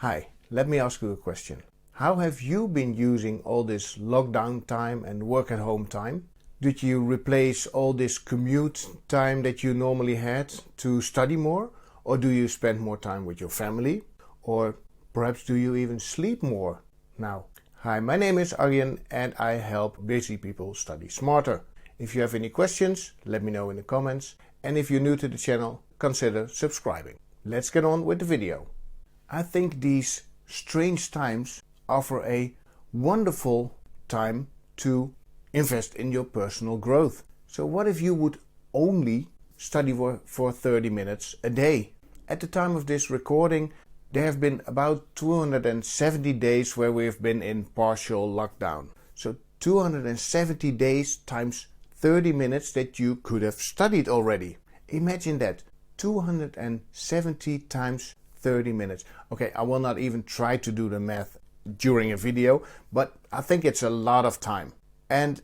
Hi, let me ask you a question. How have you been using all this lockdown time and work at home time? Did you replace all this commute time that you normally had to study more? Or do you spend more time with your family? Or perhaps do you even sleep more now? Hi, my name is Arjen and I help busy people study smarter. If you have any questions, let me know in the comments. And if you're new to the channel, consider subscribing. Let's get on with the video. I think these strange times offer a wonderful time to invest in your personal growth. So what if you would only study for 30 minutes a day? At the time of this recording, there have been about 270 days where we have been in partial lockdown. So 270 days times 30 minutes that you could have studied already. Imagine that, 270 times 30 minutes. Okay, I will not even try to do the math during a video, but I think it's a lot of time. And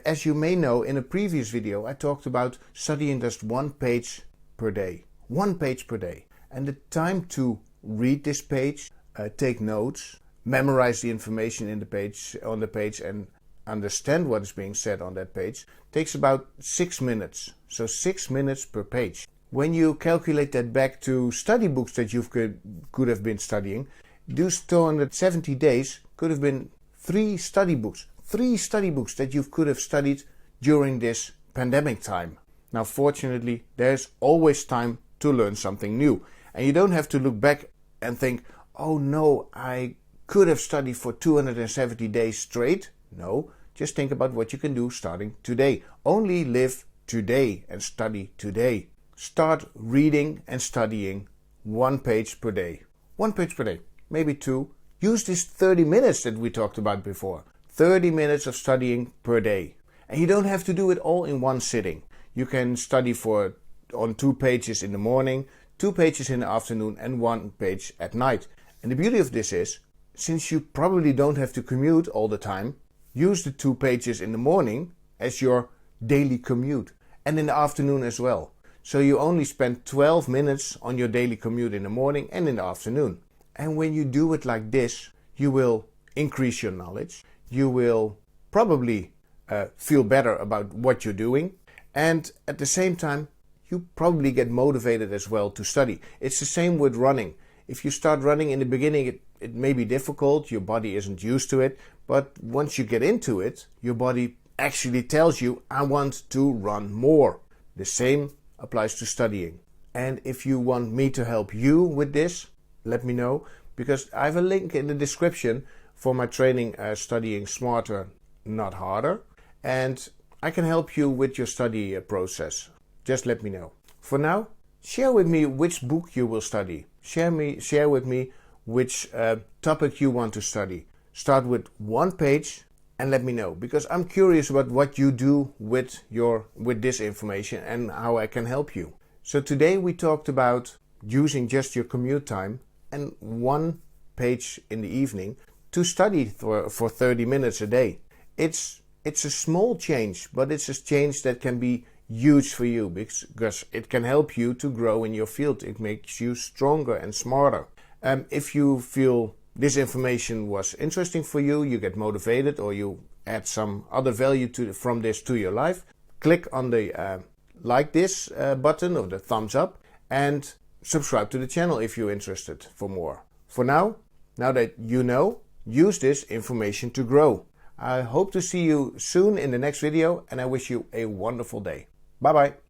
as you may know, in a previous video I talked about studying just one page per day. One page per day. And the time to read this page, take notes, memorize the information on the page and understand what is being said on that page takes about 6 minutes. So 6 minutes per page. When you calculate that back to study books that you could have been studying, those 270 days could have been 3 study books. 3 study books that you could have studied during this pandemic time. Now fortunately, there's always time to learn something new. And you don't have to look back and think, oh no, I could have studied for 270 days straight. No, just think about what you can do starting today. Only live today and study today. Start reading and studying 1 page per day. 1 page per day, maybe 2. Use this 30 minutes that we talked about before. 30 minutes of studying per day. And you don't have to do it all in one sitting. You can study on 2 pages in the morning, 2 pages in the afternoon and 1 page at night. And the beauty of this is, since you probably don't have to commute all the time, use the 2 pages in the morning as your daily commute. And in the afternoon as well. So you only spend 12 minutes on your daily commute in the morning and in the afternoon. And when you do it like this, you will increase your knowledge. You will probably feel better about what you're doing. And at the same time, you probably get motivated as well to study. It's the same with running. If you start running in the beginning, it may be difficult. Your body isn't used to it. But once you get into it, your body actually tells you, I want to run more. The same applies to studying. And if you want me to help you with this, let me know, because I have a link in the description for my training Studying Smarter, Not Harder, and I can help you with your study process. Just let me know. For now, share with me which book you will study. Share with me which topic you want to study. Start with 1 page and let me know, because I'm curious about what you do with this information and how I can help you. So today we talked about using just your commute time and 1 page in the evening to study for 30 minutes a day. It's a small change, but it's a change that can be huge for you because it can help you to grow in your field. It makes you stronger and smarter. If you feel this information was interesting for you, you get motivated, or you add some other value from this to your life, click on the like this button or the thumbs up and subscribe to the channel if you're interested for more. For now that you know, use this information to grow. I hope to see you soon in the next video and I wish you a wonderful day. Bye bye.